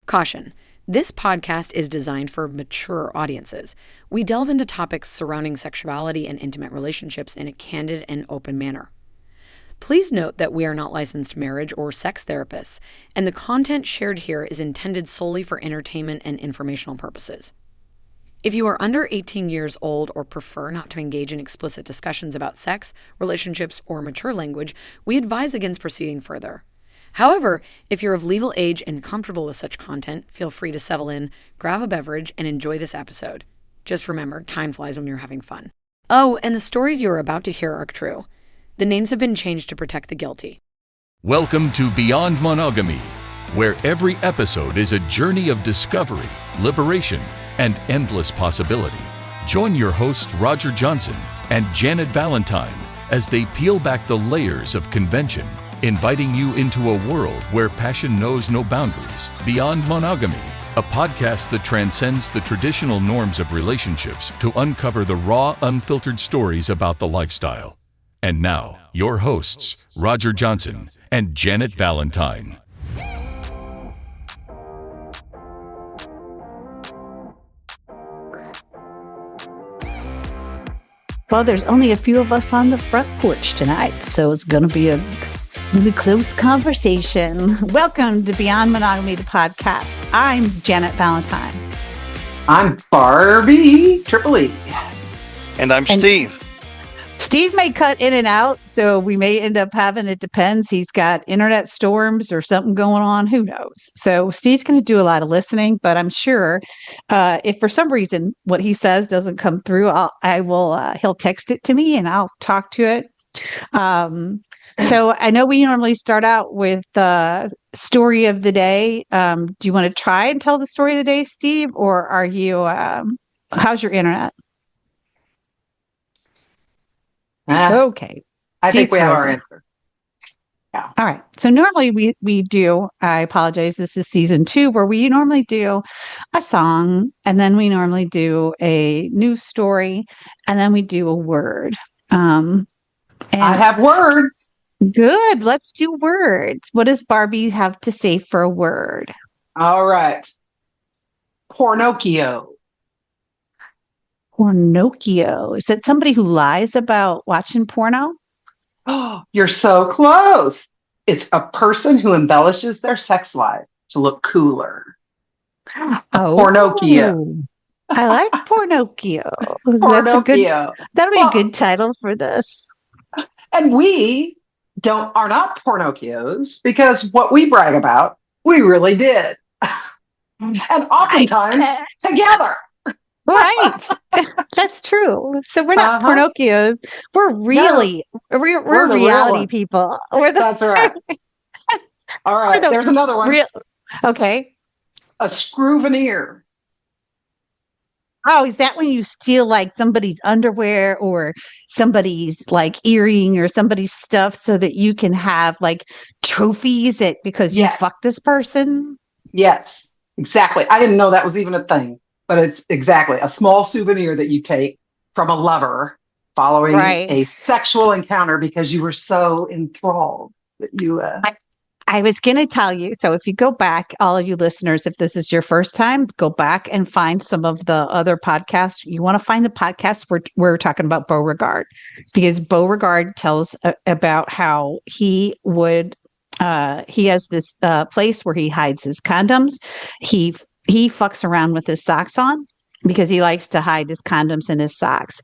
Caution. This podcast is designed for mature audiences. We delve into topics surrounding sexuality and intimate relationships in a candid and open manner. Please note that we are not licensed marriage or sex therapists, and the content shared here is intended solely for entertainment and informational purposes. If you are under 18 years old or prefer not to engage in explicit discussions about sex, relationships, or mature language, we advise against proceeding further. However, if you're of legal age and comfortable with such content, feel free to settle in, grab a beverage, and enjoy this episode. Just remember, time flies when you're having fun. Oh, and the stories you are about to hear are true. The names have been changed to protect the guilty. Welcome to Beyond Monogamy, where every episode is a journey of discovery, liberation, and endless possibility. Join your hosts Roger Johnson and Janet Valentine as they peel back the layers of convention, inviting you into a world where passion knows no boundaries. Beyond Monogamy, a podcast that transcends the traditional norms of relationships to uncover the raw, unfiltered stories about the lifestyle. And now, your hosts, Roger Johnson and Janet Valentine. Well, there's only a few of us on the front porch tonight, so it's going to be a really close conversation. Welcome to Beyond Monogamy, the podcast. I'm Janet Valentine. I'm Barbie Triple E. And I'm Steve. Steve may cut in and out, so we may end up having, it depends. He's got internet storms or something going on. Who knows? So Steve's going to do a lot of listening, but I'm sure if for some reason what he says doesn't come through, he'll text it to me and I'll talk to it. So I know we normally start out with the story of the day. Do you want to try and tell the story of the day, Steve, or are you? How's your internet? Okay. I think we have our answer. Yeah. All right. So normally we do, I apologize, this is season 2, where we normally do a song, and then we normally do a news story, and then we do a word. And I have words. Good. Let's do words. What does Barbie have to say for a word? All right. Pornochio. Pornochio. Is that somebody who lies about watching porno? Oh, you're so close. It's a person who embellishes their sex life to look cooler. Pornochio. I like Pornochio. Pornochio. That'll be a good title for this. And we are not Pornochios, because what we brag about, we really did. And oftentimes together. Right. That's true. So we're not Pornochios. We're really, we're reality people. That's right. All right. There's another one. Okay. A Screwvenir. Oh, is that when you steal like somebody's underwear or somebody's like earring or somebody's stuff so that you can have like trophies because you fucked this person? Yes, exactly. I didn't know that was even a thing, but it's exactly a small souvenir that you take from a lover following a sexual encounter because you were so enthralled that you... I was going to tell you, so if you go back, all of you listeners, if this is your first time, go back and find some of the other podcasts. You want to find the podcast where we're talking about Beauregard, because Beauregard tells about how he has this place where he hides his condoms. He fucks around with his socks on because he likes to hide his condoms in his socks.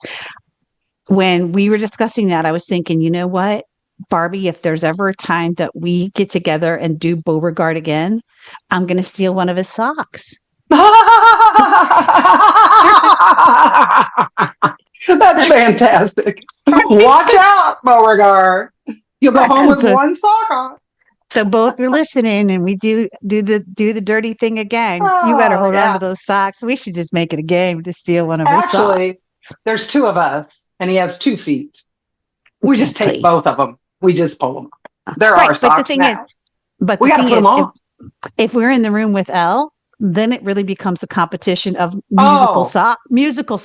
When we were discussing that, I was thinking, you know what? Barbie, if there's ever a time that we get together and do Beauregard again, I'm going to steal one of his socks. That's fantastic. Watch out, Beauregard. You'll go home with one sock on. So both are listening and we do the dirty thing again. You better hold on to those socks. We should just make it a game to steal one of his socks. Actually, there's 2 of us and he has 2 feet. We just take both of them. We just pull them up. There are socks now. We got to put them on. If we're in the room with Elle, then it really becomes a competition of musical socks.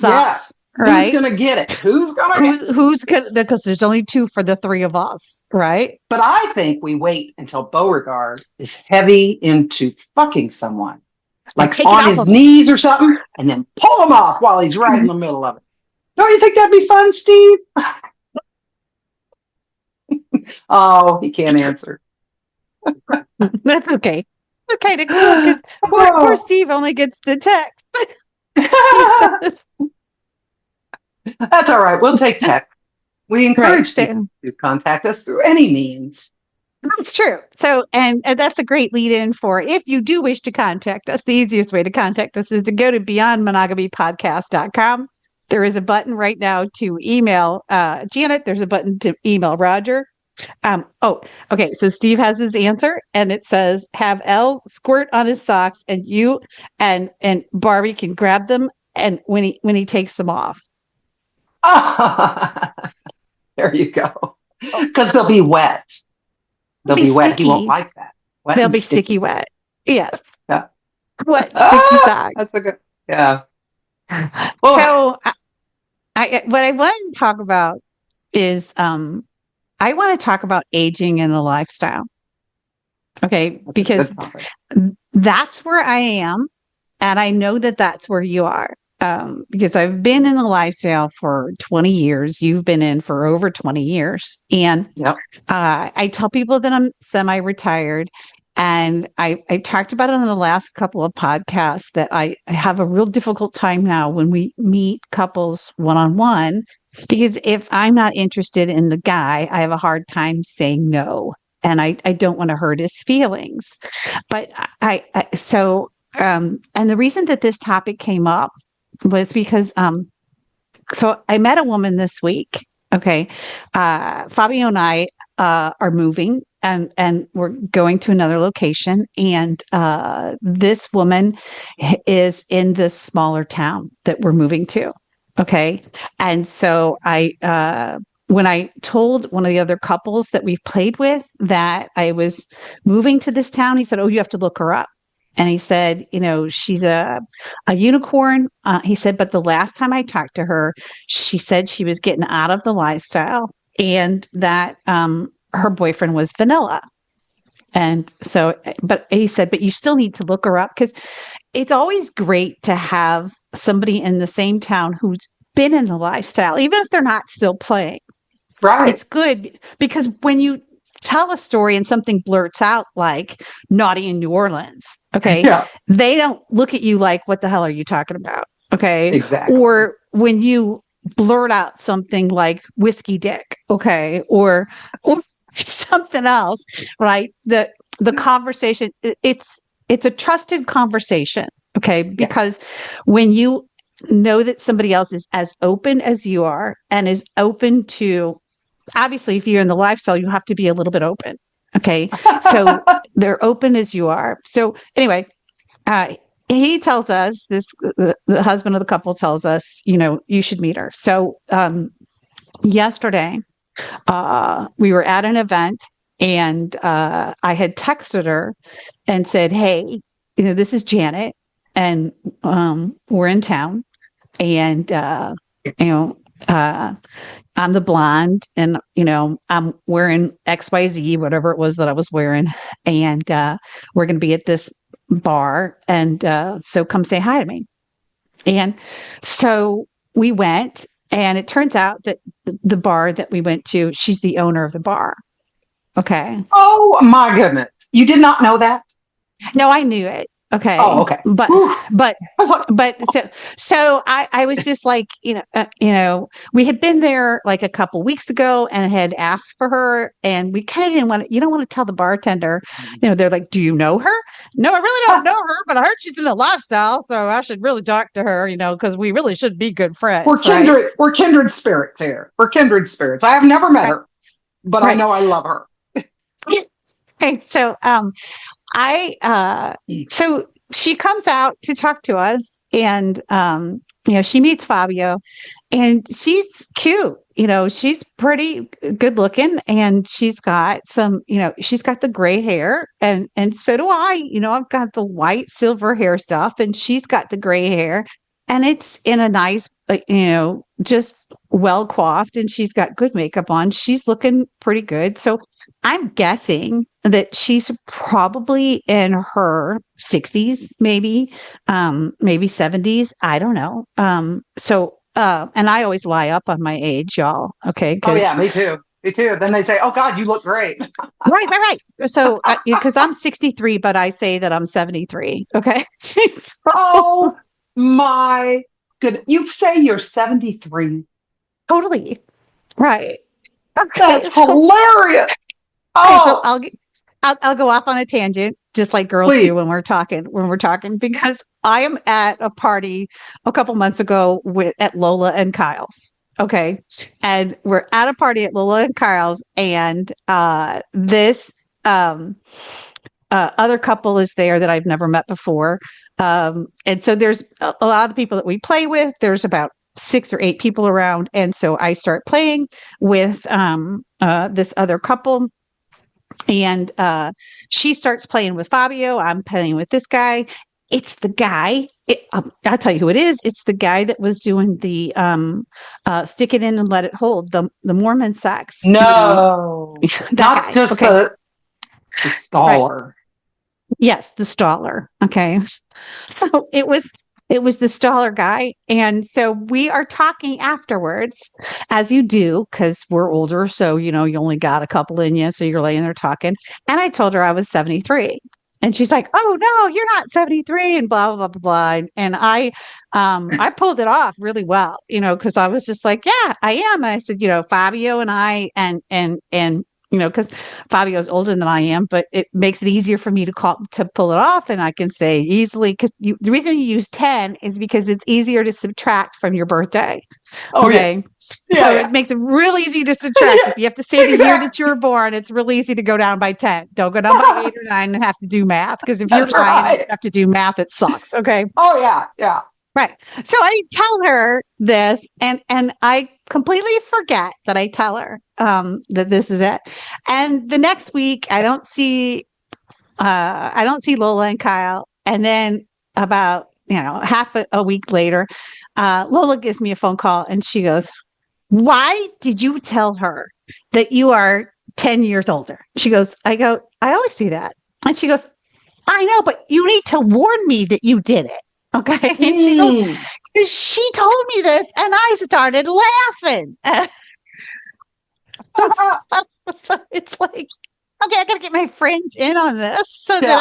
Yeah. Right? Who's going to get it? Who's going to because there's only 2 for the 3 of us, right? But I think we wait until Beauregard is heavy into fucking someone. like on his knees or something, and then pull him off while he's right in the middle of it. Don't you think that'd be fun, Steve? Oh, he can't answer. That's okay. It's kind of cool because poor Steve only gets the text. That's all right. We'll take text. We encourage people to contact us through any means. That's true. So, and that's a great lead in for if you do wish to contact us, the easiest way to contact us is to go to beyondmonogamypodcast.com. There is a button right now to email Janet. There's a button to email Roger. Okay. So Steve has his answer and it says, have Elle squirt on his socks and you and Barbie can grab them and when he takes them off. There you go. Because they'll be wet. They'll be wet. He won't like that. They'll be sticky wet. Yes. Yeah. Wet, sticky socks. That's a good. Yeah. So, what I wanted to talk about is, I want to talk about aging in the lifestyle. Okay, because that's where I am, and I know that that's where you are. Because I've been in the lifestyle for 20 years. You've been in for over 20 years. And I tell people that I'm semi-retired. And I talked about it on the last couple of podcasts that I have a real difficult time now when we meet couples one-on-one. Because if I'm not interested in the guy, I have a hard time saying no. And I don't want to hurt his feelings. But and the reason that this topic came up was because so I met a woman this week. Okay. Fabio and I are moving and we're going to another location. And this woman is in this smaller town that we're moving to. Okay. And so when I told one of the other couples that we've played with that I was moving to this town, he said, "Oh, you have to look her up." And he said, she's a unicorn. He said, but the last time I talked to her, she said she was getting out of the lifestyle and that her boyfriend was vanilla. And so, but he said, but you still need to look her up because it's always great to have somebody in the same town who's been in the lifestyle, even if they're not still playing. Right. It's good because when you tell a story and something blurts out like naughty in New Orleans, okay, they don't look at you like, what the hell are you talking about? Okay. Exactly. Or when you blurt out something like whiskey dick, okay, or something else, right? The conversation, it's a trusted conversation, okay? Because when you know that somebody else is as open as you are and is open to, obviously, if you're in the lifestyle, you have to be a little bit open. Okay. So they're open as you are. So anyway, he tells us the husband of the couple tells us, you should meet her. So yesterday, we were at an event and I had texted her and said, "Hey, this is Janet and we're in town and, I'm the blonde and, I'm wearing XYZ, whatever it was that I was wearing. And we're going to be at this bar. And so come say hi to me." And so we went and it turns out that the bar that we went to, she's the owner of the bar. Okay. Oh my goodness. You did not know that? No, I knew it. Okay. Oh, okay. But so I was just like, we had been there like a couple weeks ago and had asked for her and we kind of didn't want to, you don't want to tell the bartender, they're like, "Do you know her?" "No, I really don't know her, but I heard she's in the lifestyle. So I should really talk to her, because we really should be good friends." We're kindred, right? We're kindred spirits here. We're kindred spirits. I have never met her, but I know I love her. Okay. So, so she comes out to talk to us and, she meets Fabio and she's cute, she's pretty good looking and she's got some, she's got the gray hair and so do I, I've got the white silver hair stuff and she's got the gray hair and it's in a nice, just well coiffed and she's got good makeup on. She's looking pretty good. So I'm guessing that she's probably in her 60s, maybe 70s. I don't know. And I always lie up on my age, y'all. Okay. Oh yeah, me too. Me too. Then they say, "Oh God, you look great." Right. So, because I'm 63, but I say that I'm 73. Okay. So, Oh my goodness. You say you're 73. totally. Right. Okay. That's hilarious. So Oh, I'll go off on a tangent, just like girls please. do when we're talking, because I am at a party a couple months ago at Lola and Kyle's. Okay. And we're at a party at Lola and Kyle's, and this other couple is there that I've never met before. And so there's a lot of the people that we play with. There's about 6 or 8 people around. And so I start playing with this other couple. And she starts playing with Fabio. I'm playing with this guy. It's the guy. I'll tell you who it is. It's the guy that was doing the stick it in and let it hold, the Mormon sex. No, That not guy. just Okay. the staller. Right. Yes, the staller. Okay. So it was the staller guy. And so we are talking afterwards, as you do, because we're older. So, you only got a couple in you. So you're laying there talking. And I told her I was 73. And she's like, "Oh no, you're not 73," and blah, blah, blah, blah. And I pulled it off really well, because I was just like, "Yeah, I am." And I said, Fabio and I, and because Fabio's older than I am, but it makes it easier for me to pull it off. And I can say easily, because the reason you use 10 is because it's easier to subtract from your birthday. Oh Okay. yeah. So Yeah. it makes it real easy to subtract. If you have to say the year that you were born, it's real easy to go down by 10. Don't go down by 8 or 9 and have to do math. Because if you're That's lying and you right. have to do math, it sucks. Okay. Oh yeah. Yeah. Right. So I tell her this, and I completely forget that I tell her that this is it. And the next week I don't see Lola and Kyle. And then about half a week later, Lola gives me a phone call and she goes, "Why did you tell her that you are 10 years older?" She goes, I go, "I always do that." And she goes, "I know, but you need to warn me that you did it." Okay. And she goes, "She told me this and I started laughing." So it's like, okay, I got to get my friends in on this so that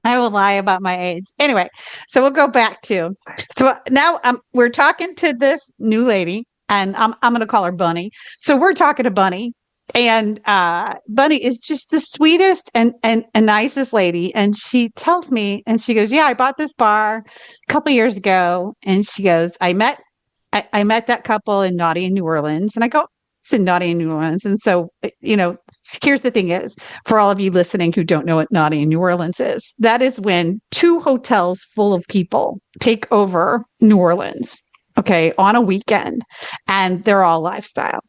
I will lie about my age. Anyway, so we'll go back to, so now we're talking to this new lady, and I'm going to call her Bunny. So we're talking to Bunny. And Bunny is just the sweetest and nicest lady. And she tells me, and she goes, "Yeah, I bought this bar a couple years ago." And she goes, I met that couple in Naughty in New Orleans." And I go, "It's in Naughty in New Orleans." And so, here's the thing is, for all of you listening who don't know what Naughty in New Orleans is, that is when 2 hotels full of people take over New Orleans, okay, on a weekend, and they're all lifestyle.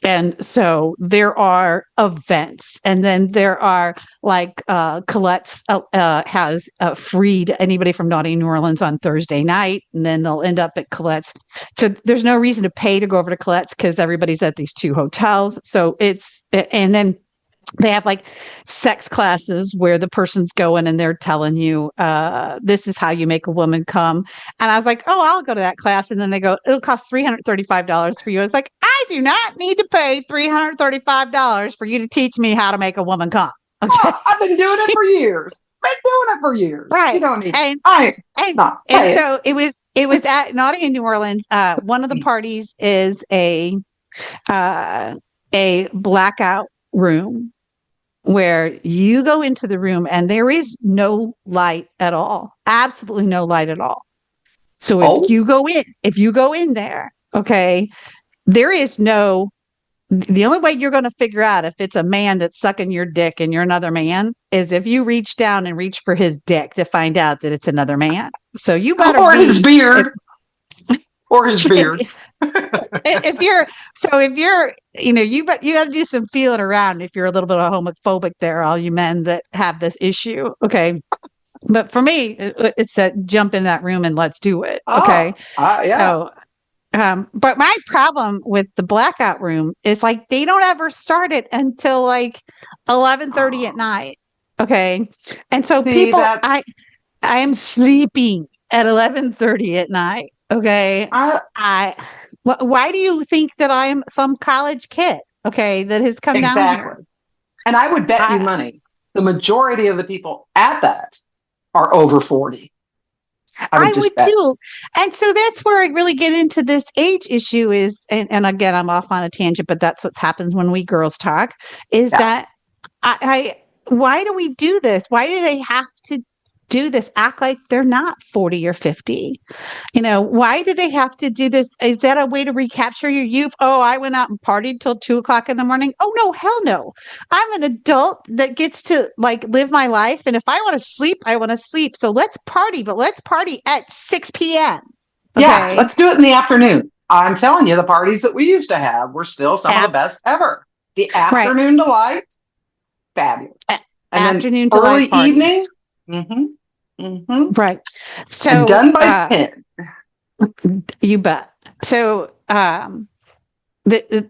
And so there are events, and then there are like Colette's has freed anybody from Naughty New Orleans on Thursday night, and then they'll end up at Colette's. So there's no reason to pay to go over to Colette's because everybody's at these 2 hotels. So and then they have like sex classes where the person's going and they're telling you, this is how you make a woman come. And I was like, "Oh, I'll go to that class." And then they go, "It'll cost $335 for you." I was like, "I do not need to pay $335 for you to teach me how to make a woman come." Okay. Oh, I've been doing it for years. Right. You don't need. And so it was at Naughty in New Orleans. One of the parties is a blackout room, where you go into the room and there is no light at all. Absolutely no light at all. So if you go in there, okay, there is the only way you're going to figure out if it's a man that's sucking your dick and you're another man is if you reach down and reach for his dick to find out that it's another man. So you better his beard. Or his beard. If you're, you got to do some feeling around if you're a little bit homophobic there, all you men that have this issue. Okay. But for me, it's a jump in that room and let's do it. Okay. Yeah. But my problem with the blackout room is like they don't ever start it until like 11:30 at night. Okay. And so See, I am sleeping at 11:30 at night. Okay. Why do you think that I am some college kid? Okay, that has come down here. And I would bet you money the majority of the people at that are over 40. I would too. And so that's where I really get into this age issue is, and again, I'm off on a tangent, but that's what happens when we girls talk, is that why do we do this? Why do they have to do this? Act like they're not 40 or 50. Why do they have to do this? Is that a way to recapture your youth? Oh, I went out and partied till 2:00 in the morning. Oh, no, hell no. I'm an adult that gets to like live my life. And if I want to sleep, I want to sleep. So let's party, but let's party at 6 p.m. Okay? Yeah, let's do it in the afternoon. I'm telling you, the parties that we used to have were still some of the best ever. The afternoon delight, fabulous. And afternoon then early evening. Right. So and done by 10. You bet. So the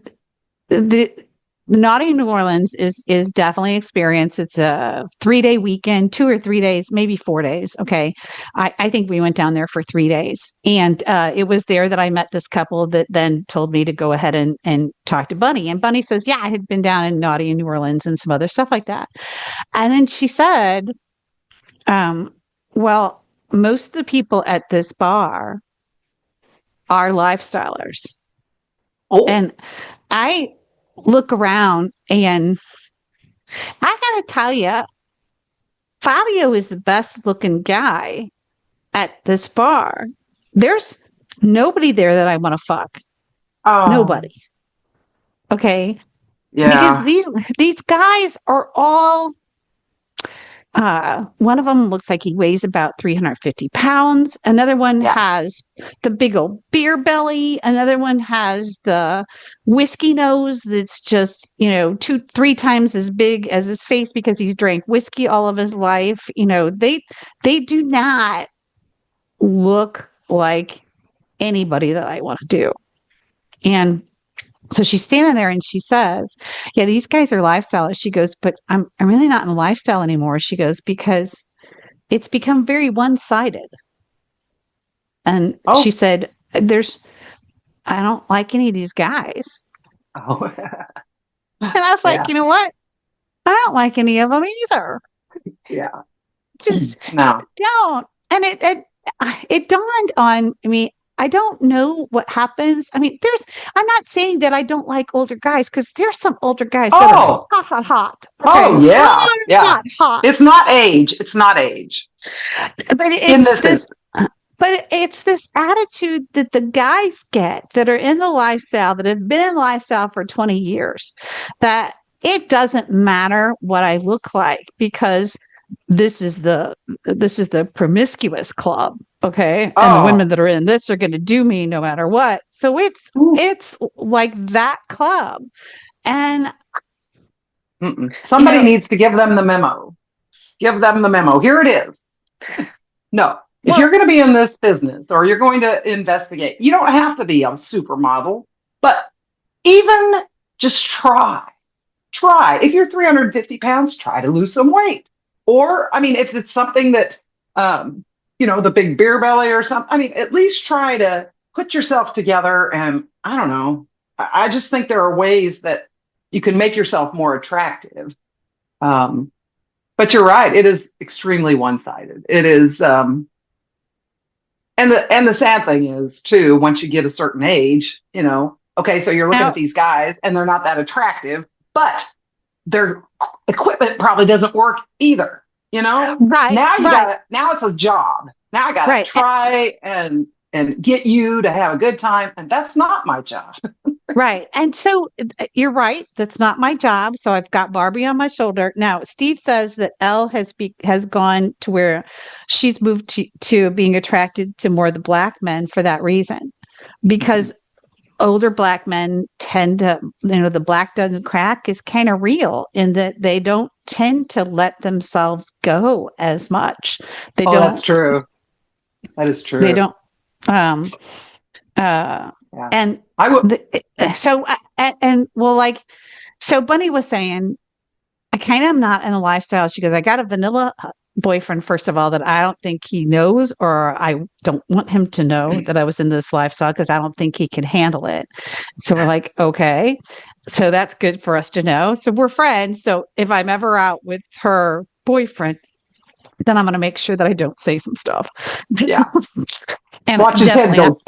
Naughty New Orleans is definitely experience. It's a 3-day weekend, 2 or 3 days, maybe 4 days. Okay. I think we went down there for 3 days. And it was there that I met this couple that then told me to go ahead and talk to Bunny. And Bunny says, yeah, I had been down in Naughty New Orleans and some other stuff like that. And then she said, well, most of the people at this bar are lifestylers. Oh. And I look around and I got to tell you, Fabio is the best looking guy at this bar. There's nobody there that I want to fuck. Oh. Nobody. Okay. Yeah. Because these guys are all one of them looks like he weighs about 350 pounds. Another one has the big old beer belly. Another one has the whiskey nose that's just, 2-3 times as big as his face because he's drank whiskey all of his life. They do not look like anybody that I want to do. And so she's standing there and she says, yeah, these guys are lifestyle. She goes, but I'm really not in lifestyle anymore. She goes, because it's become very one-sided. And she said, I don't like any of these guys. Oh. And I was like, you know what? I don't like any of them either. Yeah. Just don't. And it dawned on me. I don't know what happens. I mean, I'm not saying that I don't like older guys because there's some older guys that are hot. Okay? Oh, yeah. Yeah. Hot. It's not age. But it's this attitude that the guys get that are in the lifestyle, that have been in lifestyle for 20 years, that it doesn't matter what I look like because this is the promiscuous club. Okay. And the women that are in this are going to do me no matter what. So it's like that club. And somebody needs to give them the memo. Here it is. No, if you're going to be in this business or you're going to investigate, you don't have to be a supermodel, but even just try. If you're 350 pounds, try to lose some weight. Or, I mean, if it's something that, the big beer belly or something, I mean, at least try to put yourself together. And I don't know, I just think there are ways that you can make yourself more attractive. But you're right. It is extremely one-sided. It is. And the sad thing is too, once you get a certain age, okay, so you're looking at these guys and they're not that attractive, but their equipment probably doesn't work either. Right. Now it's a job. Now I got to try and get you to have a good time. And that's not my job. Right. And so you're right. That's not my job. So I've got Barbie on my shoulder. Now, Steve says that Elle has gone to where she's moved to being attracted to more of the black men for that reason, because older black men tend to, the black doesn't crack is kind of real in that they don't tend to let themselves go as much. That's true. That is true. They don't. Yeah. And I would. so Bunny was saying, I kind of am not in a lifestyle. She goes, I got a vanilla boyfriend, first of all, that I don't think he knows, or I don't want him to know that I was in this lifestyle because I don't think he can handle it. So we're like, okay, so that's good for us to know. So we're friends. So if I'm ever out with her boyfriend, then I'm going to make sure that I don't say some stuff. Yeah. And watch his head go.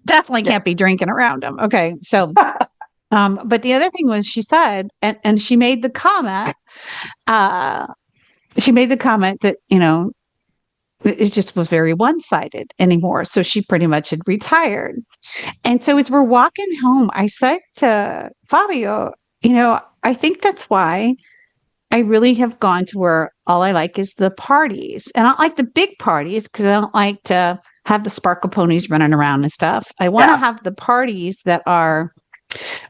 Definitely can't be drinking around him. Okay. So, but the other thing was she said, and she made the comment, that, it just was very one-sided anymore. So she pretty much had retired. And so as we're walking home, I said to Fabio, I think that's why I really have gone to where all I like is the parties. And I don't like the big parties because I don't like to have the sparkle ponies running around and stuff. I want to have the parties that are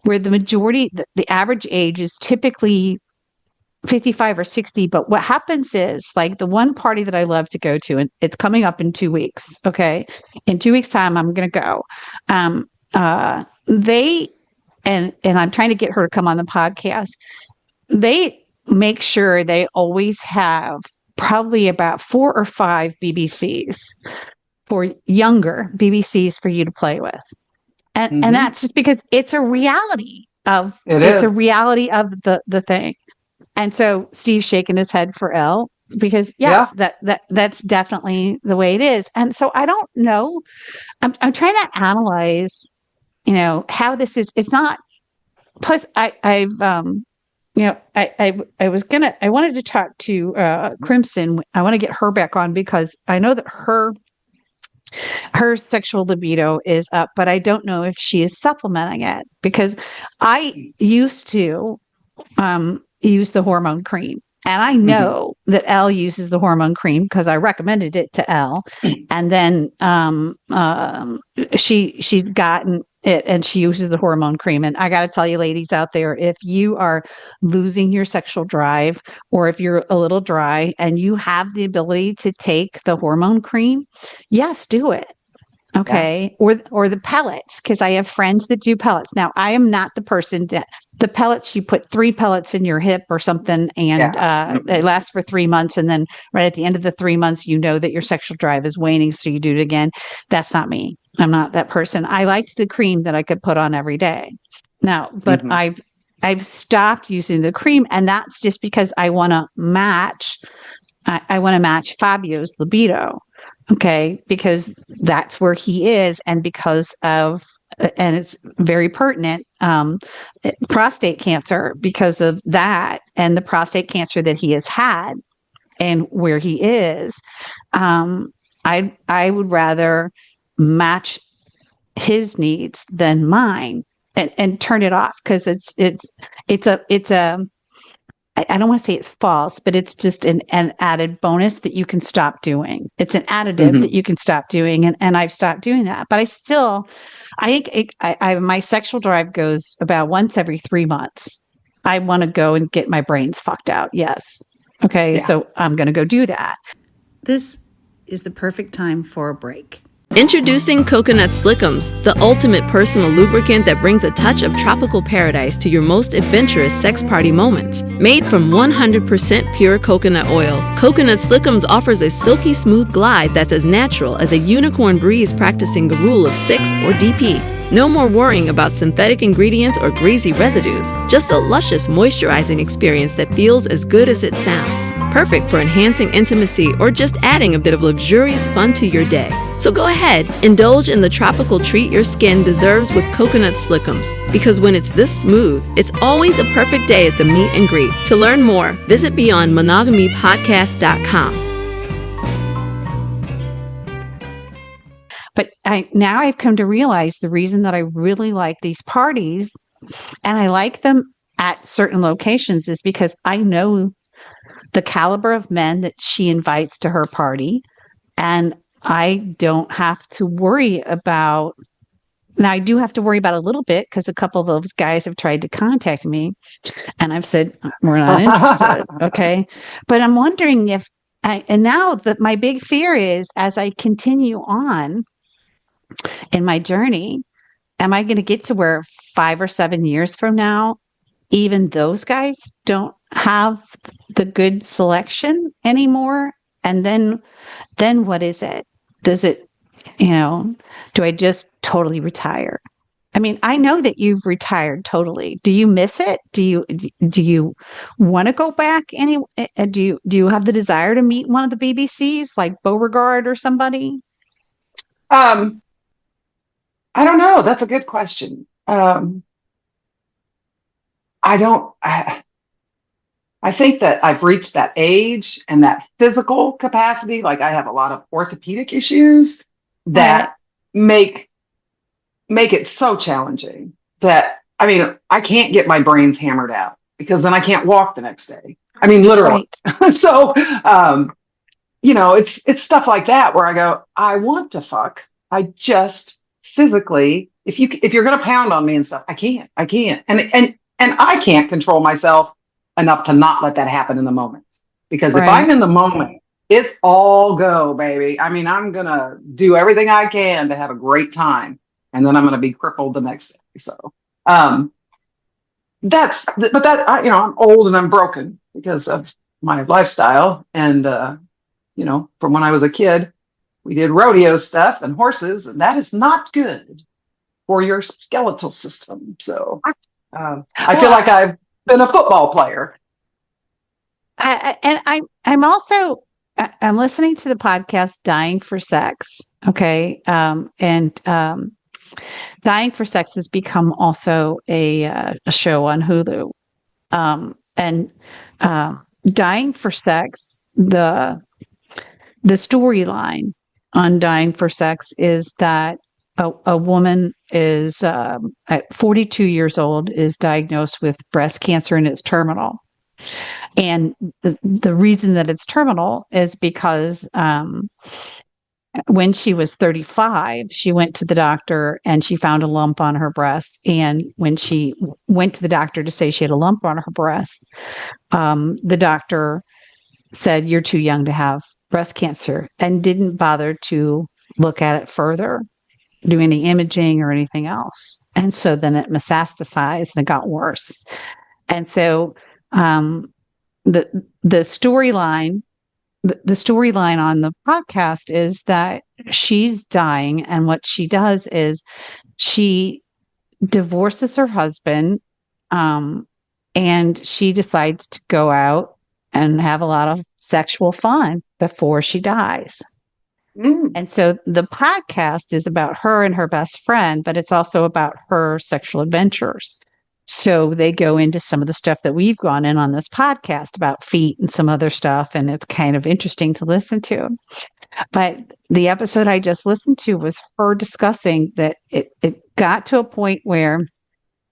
where the majority, the average age is typically 55 or 60. But what happens is, like, the one party that I love to go to, and it's coming up in 2 weeks. Okay. In 2 weeks' time, I'm going to go. And I'm trying to get her to come on the podcast. They make sure they always have probably about 4 or 5 BBCs for younger BBCs for you to play with. And that's just because it's a reality of the thing. And so Steve's shaking his head for L because that's definitely the way it is. And so I don't know. I'm trying to analyze, how this is. It's not. Plus, I wanted to talk to Crimson. I want to get her back on because I know that her sexual libido is up, but I don't know if she is supplementing it because I used to use the hormone cream. And I know that Elle uses the hormone cream because I recommended it to Elle. And then she's gotten it and she uses the hormone cream. And I got to tell you, ladies out there, if you are losing your sexual drive or if you're a little dry and you have the ability to take the hormone cream, yes, do it. Okay. Yeah. Or the pellets, because I have friends that do pellets. Now, I am not the person the pellets, you put 3 pellets in your hip or something, and they last for 3 months. And then right at the end of the 3 months, you know that your sexual drive is waning. So you do it again. That's not me. I'm not that person. I liked the cream that I could put on every day. Now, but I've stopped using the cream, and that's just because I want to match. I want to match Fabio's libido. Okay. Because that's where he is. And because of, and it's very pertinent, prostate cancer, because of that and the prostate cancer that he has had and where he is, I would rather match his needs than mine and turn it off. Cause it's a, I don't want to say it's false, but it's just an added bonus that you can stop doing. It's an additive that you can stop doing. And I've stopped doing that, but I think my sexual drive goes about once every 3 months. I want to go and get my brains fucked out. Yes. Okay. Yeah. So I'm going to go do that. This is the perfect time for a break. Introducing Coconut Slickums, the ultimate personal lubricant that brings a touch of tropical paradise to your most adventurous sex party moments. Made from 100% pure coconut oil, Coconut Slickums offers a silky smooth glide that's as natural as a unicorn breeze practicing the rule of 6 or DP. No more worrying about synthetic ingredients or greasy residues. Just a luscious moisturizing experience that feels as good as it sounds. Perfect for enhancing intimacy or just adding a bit of luxurious fun to your day. So go ahead, indulge in the tropical treat your skin deserves with Coconut Slickums. Because when it's this smooth, it's always a perfect day at the meet and greet. To learn more, visit BeyondMonogamyPodcast.com. But now I've come to realize the reason that I really like these parties, and I like them at certain locations, is because I know the caliber of men that she invites to her party, and I don't have to worry about. Now, I do have to worry about a little bit because a couple of those guys have tried to contact me, and I've said we're not interested. Okay, but I'm wondering if, and now that my big fear is, as I continue on in my journey, am I going to get to where 5 or 7 years from now, even those guys don't have the good selection anymore? And then what is it? Does it, do I just totally retire? I mean, I know that you've retired totally. Do you miss it? Do you want to go back? Do you have the desire to meet one of the BBCs like Beauregard or somebody? Um, I don't know. That's a good question. I don't. I think that I've reached that age and that physical capacity. Like I have a lot of orthopedic issues Right. that make it so challenging that I mean I can't get my brains hammered out because then I can't walk the next day. I mean literally. Right. So it's stuff like that where I go, I want to fuck. I just physically, if you're gonna pound on me and stuff, I can't. And I can't control myself enough to not let that happen in the moment. Because if Right. I'm in the moment, it's all go, baby. I mean, I'm gonna do everything I can to have a great time, and then I'm gonna be crippled the next day. So um but I'm old and I'm broken because of my lifestyle. And from when I was a kid, we did rodeo stuff and horses, and that is not good for your skeletal system. So I feel like Well, I've been a football player. I'm listening to the podcast Dying for Sex. Okay. And Dying for Sex has become also a show on Hulu. And Dying for Sex, the storyline on Dying for Sex is that a woman is at 42 years old is diagnosed with breast cancer and it's terminal. And the reason that it's terminal is because when she was 35, she went to the doctor and she found a lump on her breast. And when she went to the doctor to say she had a lump on her breast, the doctor said, "You're too young to have breast cancer," and didn't bother to look at it further, do any imaging or anything else. And so then it metastasized and it got worse. And so um, the the storyline the storyline on the podcast is that she's dying, and what she does is she divorces her husband, um, and she decides to go out and have a lot of sexual fun before she dies. Mm. And so the podcast is about her and her best friend, but it's also about her sexual adventures. So they go into some of the stuff that we've gone in on this podcast about feet and some other stuff. And it's kind of interesting to listen to. But the episode I just listened to was her discussing that it got to a point where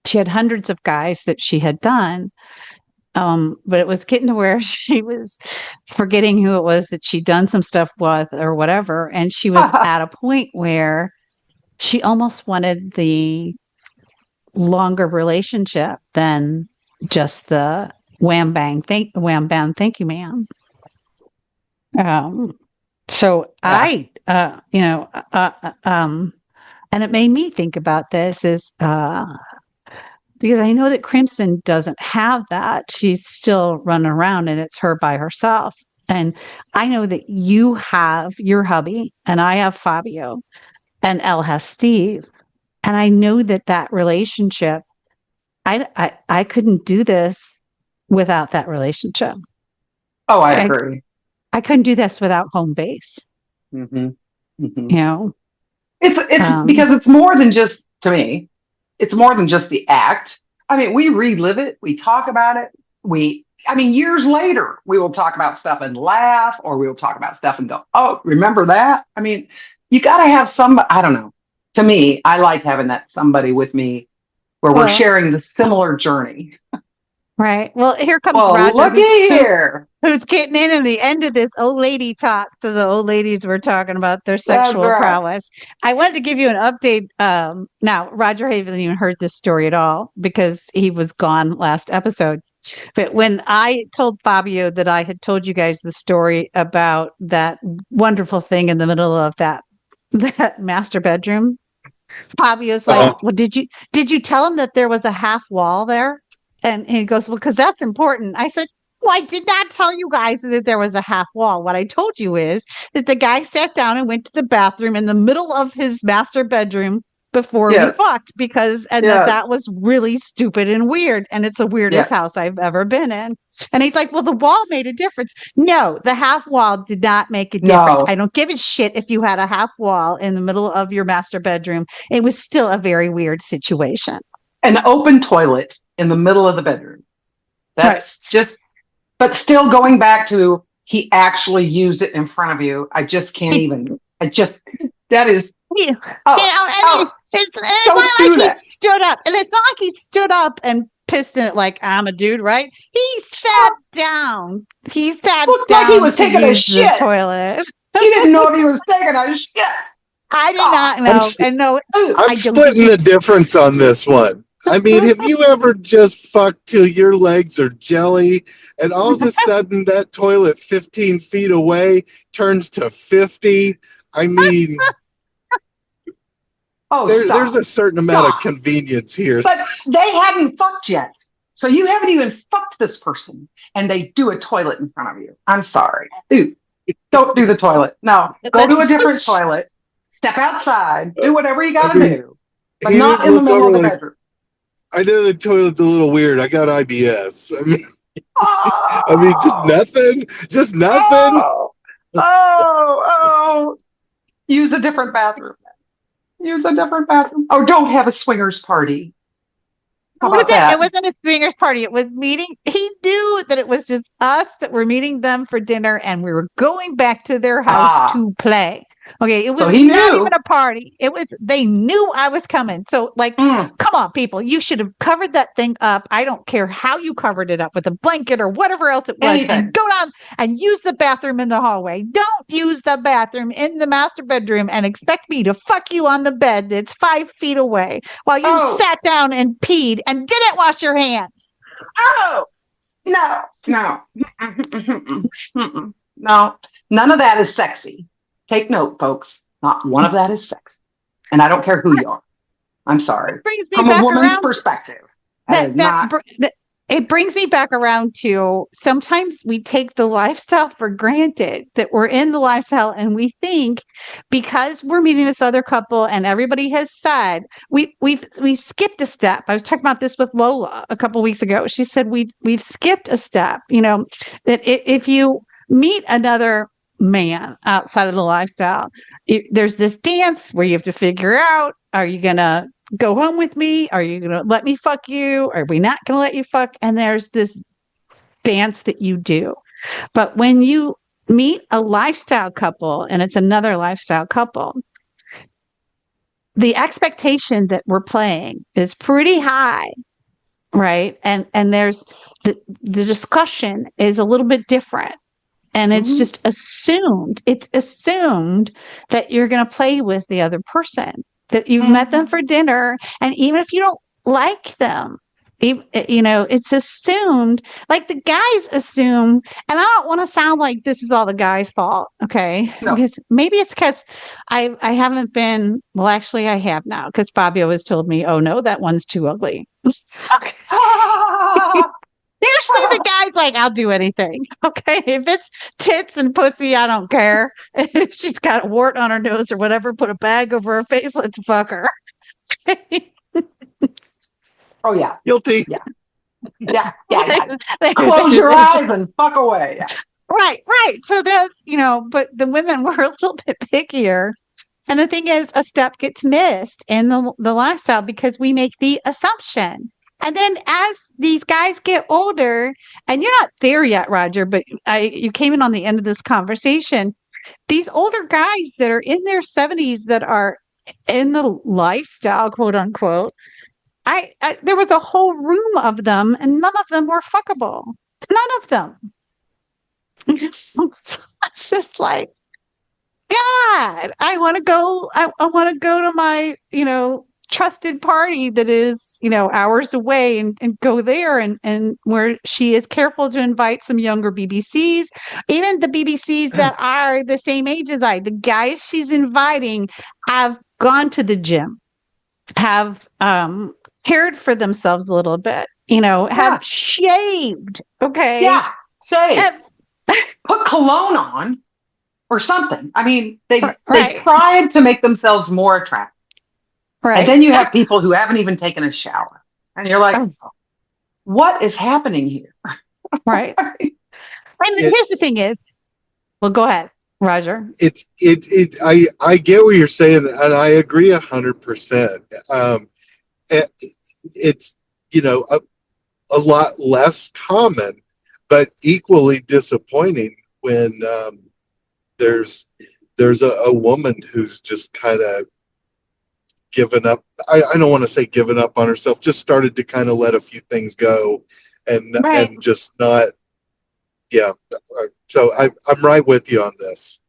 she had hundreds of guys that she had done. But it was getting to where she was forgetting who it was that she'd done some stuff with or whatever. And she was at a point where she almost wanted the longer relationship than just the wham bam thank you ma'am. So Yeah. And it made me think about this is because I know that Crimson doesn't have that. She's still running around and it's her by herself. And I know that you have your hubby and I have Fabio and Elle has Steve. And I know that relationship, I couldn't do this without that relationship. Oh, I agree. I couldn't do this without home base. Mm-hmm. Mm-hmm. You know, it's because it's more than just, to me, it's more than just the act. I mean, we relive it, we talk about it. Years later, we will talk about stuff and laugh, or we will talk about stuff and go, "Oh, remember that?" I mean, you got to have somebody. I don't know. To me, I like having that somebody with me where we're sharing the similar journey. Right. Well, here comes Well, Roger. looky here. Who's getting in the end of this old lady talk to the old ladies we're talking about their sexual prowess. I wanted to give you an update. Now, Roger hasn't even heard this story at all because he was gone last episode. But when I told Fabio that I had told you guys the story about that wonderful thing in the middle of that master bedroom, Fabio's like, well, did you tell him that there was a half wall there? And he goes, well, because that's important. I said, well, I did not tell you guys that there was a half wall. What I told you is that the guy sat down and went to the bathroom in the middle of his master bedroom before we fucked that was really stupid and weird. And it's the weirdest house I've ever been in. And he's like, well, the wall made a difference. No, the half wall did not make a difference. No. I don't give a shit if you had a half wall in the middle of your master bedroom. It was still a very weird situation. An open toilet in the middle of the bedroom. That's just, but still going back to, he actually used it in front of you. I just can't even, that is. It's not like he stood up. And it's not like he stood up and pissed in it like I'm a dude, right? He sat down. He sat Looked down. Like he was taking a shit. The toilet. He didn't know if he was taking a shit. I did not know. I'm splitting the difference on this one. I mean, have you ever just fucked till your legs are jelly and all of a sudden that toilet 15 feet away turns to 50? I mean, there's a certain amount of convenience here. But they hadn't fucked yet. So you haven't even fucked this person and they do a toilet in front of you. I'm sorry. Dude, don't do the toilet. No, go to a different toilet. Step outside. Do whatever you got to do. But not in the middle of the bedroom. I know the toilet's a little weird. I got IBS. I mean, just nothing. Use a different bathroom. Or don't have a swingers party. How about that? It wasn't a swingers party. It was meeting. He knew that it was just us that were meeting them for dinner, and we were going back to their house to play. Okay, it was not even a party. They knew I was coming. So, come on, people. You should have covered that thing up. I don't care how you covered it up with a blanket or whatever else it was. And go down and use the bathroom in the hallway. Don't use the bathroom in the master bedroom and expect me to fuck you on the bed that's 5 feet away while you sat down and peed and didn't wash your hands. Oh, no. No, none of that is sexy. Take note, folks. Not one of that is sexy. And I don't care who you are. I'm sorry. From a woman's perspective. It brings me back around to sometimes we take the lifestyle for granted, that we're in the lifestyle and we think because we're meeting this other couple and everybody has said, we've skipped a step. I was talking about this with Lola a couple weeks ago. She said we've skipped a step, that if you meet another man outside of the lifestyle, there's this dance where you have to figure out, are you gonna go home with me? Are you gonna let me fuck you? Are we not gonna let you fuck? And there's this dance that you do. But when you meet a lifestyle couple and it's another lifestyle couple, the expectation that we're playing is pretty high, right? And there's the discussion is a little bit different. And it's just assumed. It's assumed that you're going to play with the other person, that you've met them for dinner. And even if you don't like them, it's assumed, like the guys assume, and I don't want to sound like this is all the guy's fault. Okay. No. Because maybe it's because I haven't been, well, actually I have now, because Fabio has told me, oh no, that one's too ugly. Okay. Usually the guy's like, I'll do anything. Okay. If it's tits and pussy, I don't care. If she's got a wart on her nose or whatever, put a bag over her face, let's fuck her. Oh, yeah. Guilty. Yeah. Close your eyes and fuck away. Yeah. Right. So that's, but the women were a little bit pickier. And the thing is, a step gets missed in the lifestyle because we make the assumption. And then as these guys get older, and you're not there yet, Roger, but you came in on the end of this conversation. These older guys that are in their 70s that are in the lifestyle, quote unquote, there was a whole room of them, and none of them were fuckable. None of them. It's just like, God, I want to go. I want to go to my, trusted party that is, hours away and go there and where she is careful to invite some younger BBCs, even the BBCs that are the same age as I. The guys she's inviting have gone to the gym. have cared for themselves a little bit, have shaved. Okay. Yeah. Shave. And- Put cologne on or something. I mean, they've Right. tried to make themselves more attractive. Right. And then you have people who haven't even taken a shower. And you're like, what is happening here? Right. And here's the thing is, well, go ahead, Roger. I get what you're saying, and I agree 100%. It's a lot less common, but equally disappointing when there's a woman who's just kind of given up. I don't want to say given up on herself, just started to kind of let a few things go and just not. Yeah. So I'm right with you on this.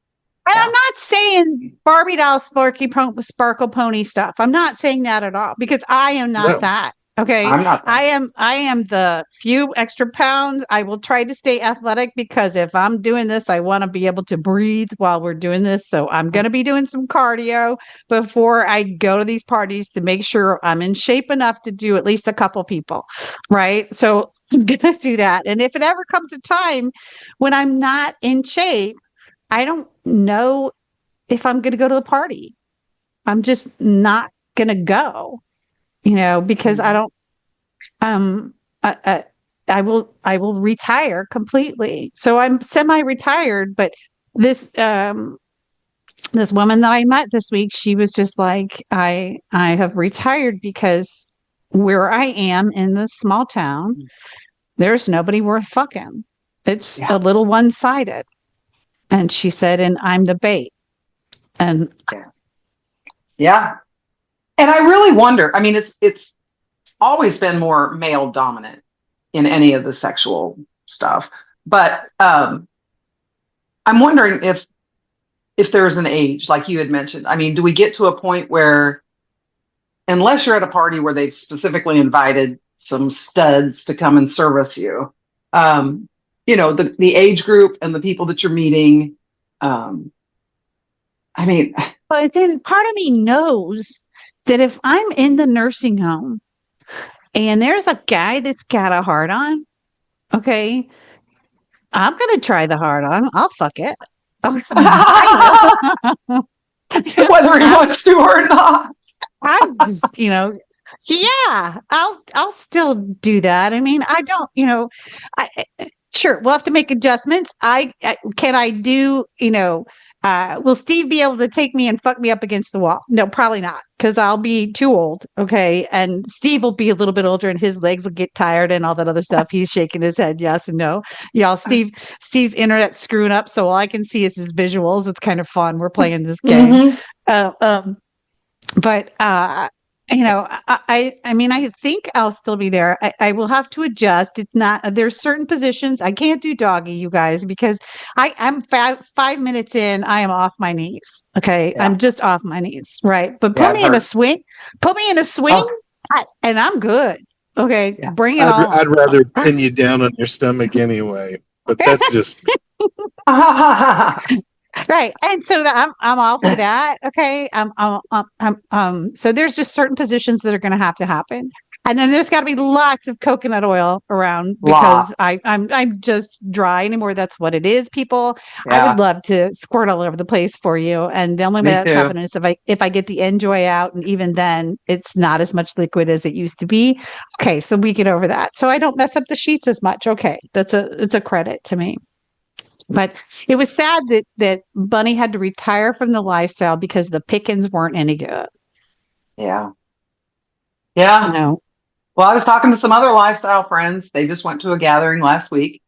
And I'm not saying Barbie doll sparkle pony stuff. I'm not saying that at all, because I am not that. Okay. I'm not that. I am the few extra pounds. I will try to stay athletic, because if I'm doing this, I want to be able to breathe while we're doing this. So I'm going to be doing some cardio before I go to these parties to make sure I'm in shape enough to do at least a couple people. Right. So I'm going to do that. And if it ever comes a time when I'm not in shape, I don't know if I'm going to go to the party. I'm just not going to go, because I don't, I will retire completely. So I'm semi-retired, but this woman that I met this week, she was just like, I have retired because where I am in this small town, there's nobody worth fucking. It's a little one-sided. And she said, and I'm the bait. And yeah. And I really wonder, I mean, it's always been more male dominant in any of the sexual stuff. But I'm wondering if there's an age, like you had mentioned. I mean, do we get to a point where, unless you're at a party where they've specifically invited some studs to come and service you, the age group and the people that you're meeting, I mean, but then part of me knows that if I'm in the nursing home and there's a guy that's got a hard on, okay, I'm going to try the hard on. I'll fuck it. I know. Whether he wants to or not. I'm just, yeah, I'll still do that. I mean, I don't, sure, we'll have to make adjustments. Can I do, will Steve be able to take me and fuck me up against the wall? No, probably not, because I'll be too old. Okay. And Steve will be a little bit older and his legs will get tired and all that other stuff. He's shaking his head yes and no. Y'all, Steve's internet's screwing up, so all I can see is his visuals. It's kind of fun. We're playing this game. But I mean, I think I'll still be there. I will have to adjust. It's not, there's certain positions I can't do doggy, you guys, because I'm 5 minutes in, I am off my knees. Okay. Yeah. I'm just off my knees. Right. But put me in a swing, and I'm good. Okay. Yeah. Bring it on. I'd rather pin you down on your stomach anyway, but that's just right. And so I'm all for that. Okay. So there's just certain positions that are going to happen. And then there's got to be lots of coconut oil around, because I'm just dry anymore. That's what it is, people. Yeah. I would love to squirt all over the place for you. And the only way that's happening is if I get the Enjoy out, and even then it's not as much liquid as it used to be. Okay. So we get over that. So I don't mess up the sheets as much. Okay. It's a credit to me. But it was sad that Bunny had to retire from the lifestyle because the pickings weren't any good. Yeah. Yeah. No. Well, I was talking to some other lifestyle friends. They just went to a gathering last week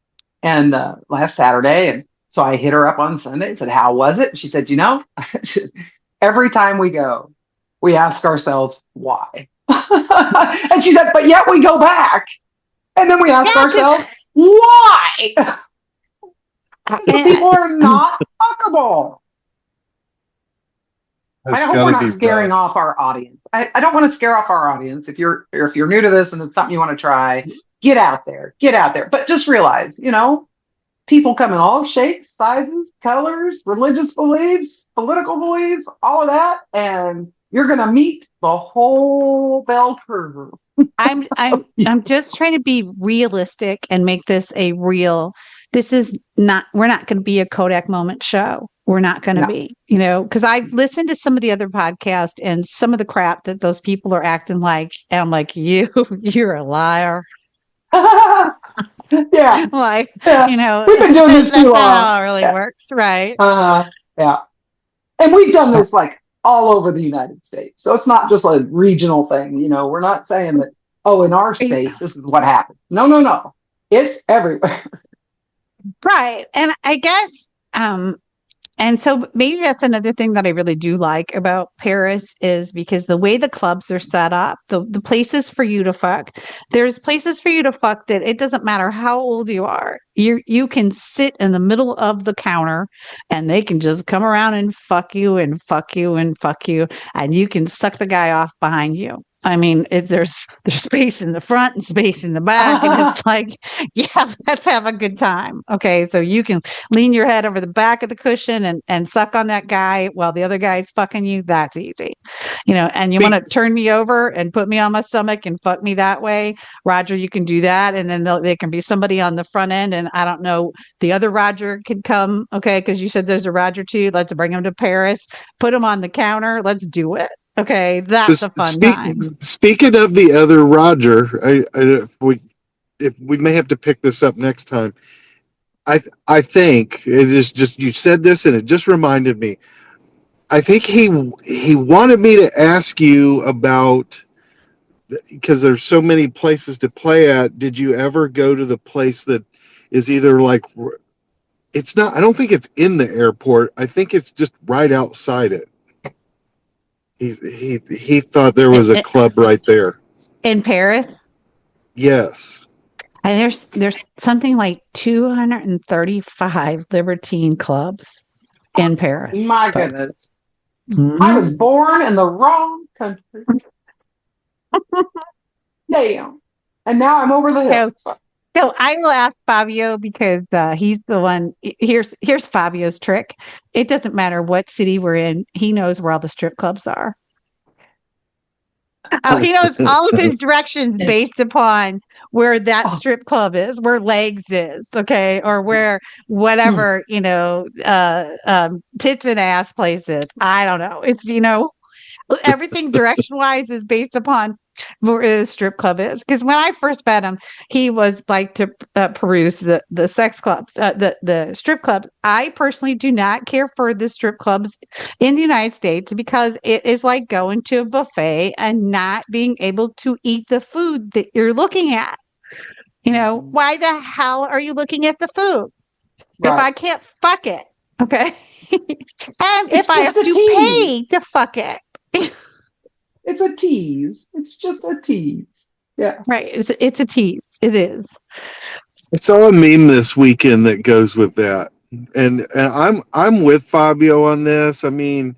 and last Saturday. And so I hit her up on Sunday and said, how was it? And she said, every time we go, we ask ourselves why. And she said, but yet we go back. And then we ask ourselves, why? People are not fuckable. I hope we're not scaring off our audience. I don't want to scare off our audience. If you're new to this and it's something you want to try, get out there. But just realize, people come in all shapes, sizes, colors, religious beliefs, political beliefs, all of that. And you're going to meet the whole bell curve. I'm just trying to be realistic and make this a real. This is not. We're not going to be a Kodak moment show. We're not going to be. Because I've listened to some of the other podcasts and some of the crap that those people are acting like, and I'm like, you're a liar. Yeah. Like, we've been doing this too long. That's not how it really works, right? Yeah. And we've done this like all over the United States. So it's not just a regional thing. We're not saying that, in our states, this is what happens. No. It's everywhere. Right. And I guess, and so maybe that's another thing that I really do like about Paris is because the way the clubs are set up, the places for you to fuck, there's places for you to fuck that it doesn't matter how old you are. You can sit in the middle of the counter and they can just come around and fuck you and fuck you and fuck you. And you can suck the guy off behind you. I mean, there's space in the front and space in the back. And it's like, yeah, let's have a good time. Okay. So you can lean your head over the back of the cushion and suck on that guy while the other guy's fucking you. That's easy. And you want to turn me over and put me on my stomach and fuck me that way. Roger, you can do that. And then there can be somebody on the front end. And I don't know, the other Roger can come. Okay. Because you said there's a Roger too. Let's bring him to Paris, put him on the counter. Let's do it. Okay, that's a fun time. Speaking of the other Roger, we may have to pick this up next time. I think it is just, you said this and it just reminded me. I think he wanted me to ask you about, because there's so many places to play at. Did you ever go to the place that is either like, it's not, I don't think it's in the airport. I think it's just right outside it. He thought there was a club right there in Paris. Yes, and there's something like 235 libertine clubs in Paris. My goodness, I was born in the wrong country. Damn, and now I'm over the hill. So I will ask Fabio because he's the one. Here's Fabio's trick. It doesn't matter what city we're in. He knows where all the strip clubs are. He knows all of his directions based upon where that strip club is, where Legs is, okay, or where whatever tits and ass place is. I don't know. It's everything direction wise is based upon where the strip club is. Because when I first met him, he was like to peruse the sex clubs, the strip clubs. I personally do not care for the strip clubs in the United States because it is like going to a buffet and not being able to eat the food that you're looking at. Why the hell are you looking at the food if I can't fuck it? Okay. And if I have to pay to fuck it. It's a tease. It's just a tease. Yeah. Right. It's a tease. It is. I saw a meme this weekend that goes with that. And I'm with Fabio on this. I mean,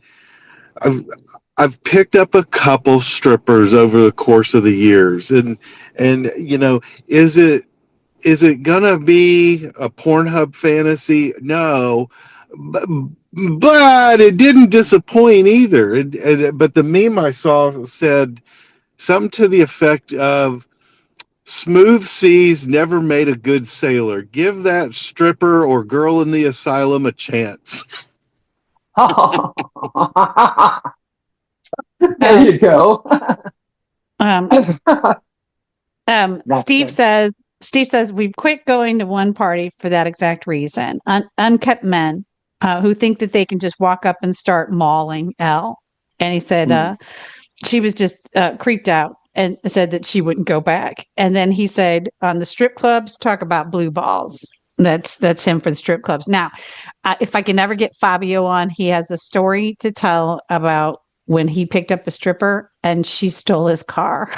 I've picked up a couple strippers over the course of the years. And is it gonna be a Pornhub fantasy? No. But it didn't disappoint either. But the meme I saw said something to the effect of, "Smooth seas never made a good sailor. Give that stripper or girl in the asylum a chance." There you go. Steve says we've quit going to one party for that exact reason. Unkept men. Who think that they can just walk up and start mauling Elle. And he said she was just creeped out and said that she wouldn't go back. And then he said on the strip clubs, talk about blue balls. That's him for the strip clubs. Now, if I can ever get Fabio on, he has a story to tell about when he picked up a stripper and she stole his car.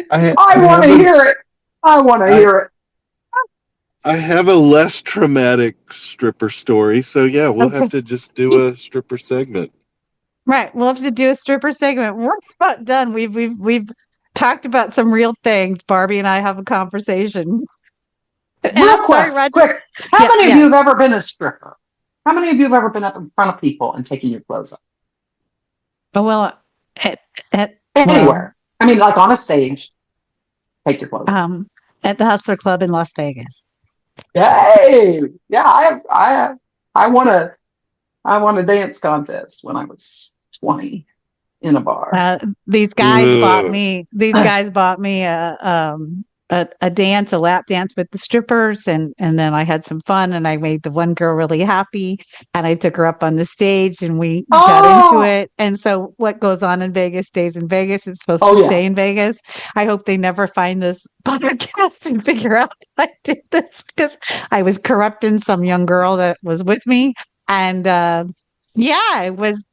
I want to hear it. I want to hear it. I have a less traumatic stripper story, so yeah, we'll have to just do a stripper segment. Right, we'll have to do a stripper segment. We're about done. We've talked about some real things. Barbie and I have a conversation. Real quick, quick. How many of you have ever been a stripper? How many of you have ever been up in front of people and taken your clothes off? Oh, well, anywhere. I mean, like on a stage, take your clothes off. At the Hustler Club in Las Vegas. Yay! Yeah, I won a dance contest when I was 20 in a bar. These guys bought me a lap dance with the strippers, and then I had some fun, and I made the one girl really happy, and I took her up on the stage, and we got into it. And so what goes on in Vegas stays in Vegas. It's supposed to stay in Vegas. I hope they never find this podcast and figure out I did this, because I was corrupting some young girl that was with me. And it was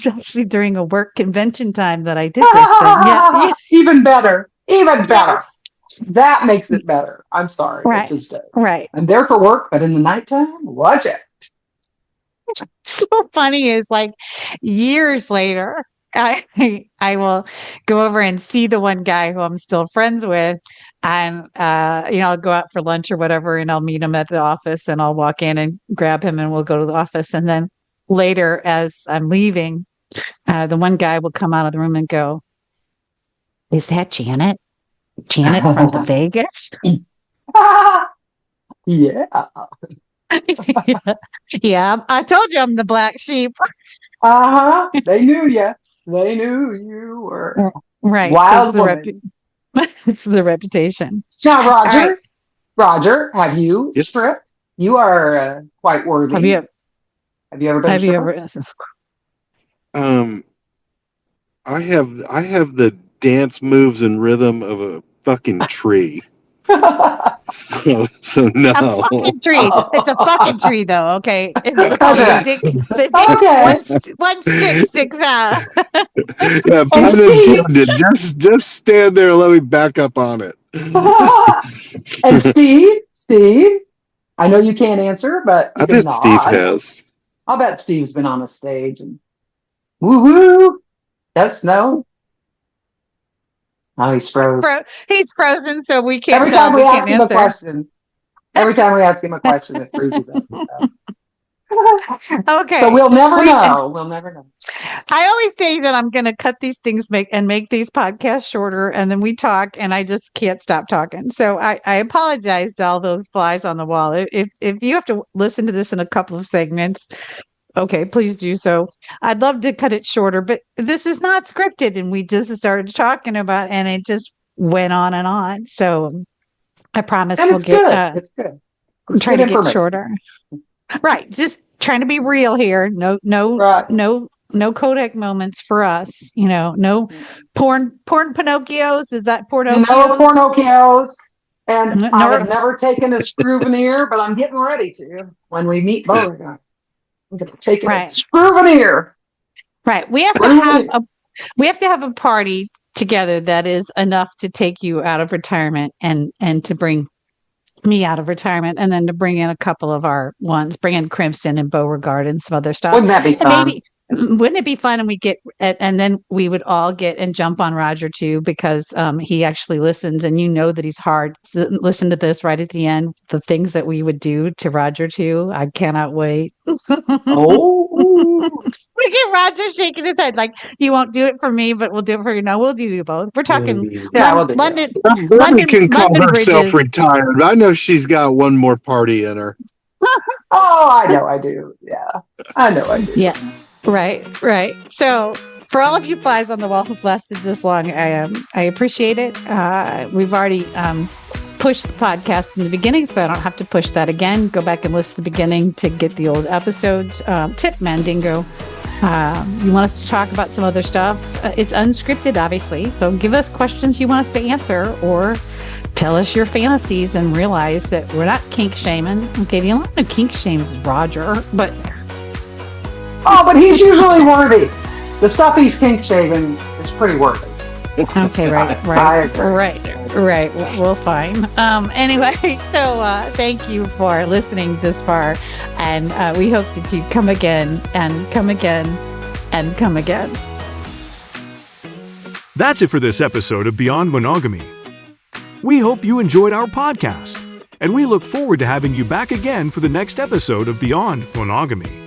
actually during a work convention time that I did this thing. Yeah. Even better. Even better. Yes. That makes it better. I'm sorry. Right. It just does. Right. I'm there for work, but in the nighttime, watch it. So funny is, like, years later, I will go over and see the one guy who I'm still friends with, and I'll go out for lunch or whatever, and I'll meet him at the office, and I'll walk in and grab him, and we'll go to the office. And then later, as I'm leaving, the one guy will come out of the room and go, "Is that Janet? Janet from the Vegas?" Yeah. Yeah. I told you I'm the black sheep. They knew you. They knew you were right. Wild so woman. It's the reputation. Now, Roger, have you stripped? You are quite worthy. Have you ever been a stripper? I have the dance moves and rhythm of a fucking tree. So no. A fucking tree. It's a fucking tree, though. Okay. It's one stick sticks out. Yeah, pun intended. Just stand there and let me back up on it. And Steve, I know you can't answer, but I bet Steve has. I'll bet Steve's been on a stage and woo-hoo. Yes, no. Oh, he's frozen. He's frozen, so we can't. Every time we ask him a question, it freezes up. Okay. So we'll never know. We'll never know. I always say that I'm going to cut these things make these podcasts shorter, and then we talk, and I just can't stop talking. So I apologize to all those flies on the wall. If you have to listen to this in a couple of segments, okay, please do so. I'd love to cut it shorter, but this is not scripted, and we just started talking about, and it just went on and on. So I promise we'll get. It's good. Try to get shorter. Right, just trying to be real here. No Kodak moments for us. No porn Pinocchios. Is that Pornochios? No Pornochios. And I have never taken a Screwvenir, but I'm getting ready to when we meet Beauregard. I'm going to take a Screwvenir. Right. We have to have a party together that is enough to take you out of retirement and to bring me out of retirement, and then to bring in a couple of our ones, bring in Crimson and Beauregard and some other stuff. Wouldn't that be fun? Wouldn't it be fun? And then we would all get and jump on Roger too, because he actually listens, and that he's hard. So listen to this right at the end. The things that we would do to Roger too. I cannot wait. We get Roger shaking his head like, "You won't do it for me, but we'll do it for you." No, we'll do you both. We're talking London. London can call herself retired. I know she's got one more party in her. Oh, I know I do. Yeah, I know I do. Yeah. Right. So for all of you flies on the wall who've lasted this long, I appreciate it. We've already pushed the podcast in the beginning, so I don't have to push that again. Go back and listen to the beginning to get the old episodes. Tip Mandingo. You want us to talk about some other stuff? It's unscripted, obviously. So give us questions you want us to answer, or tell us your fantasies and realize that we're not kink shaming. Okay, the only one who kink shames is Roger, but... Oh, but he's usually worthy. The stuff he's kink shaving is pretty worthy. Okay, right. We'll fine. Anyway, so thank you for listening this far, and we hope that you come again and come again and come again. That's it for this episode of Beyond Monogamy. We hope you enjoyed our podcast, and we look forward to having you back again for the next episode of Beyond Monogamy.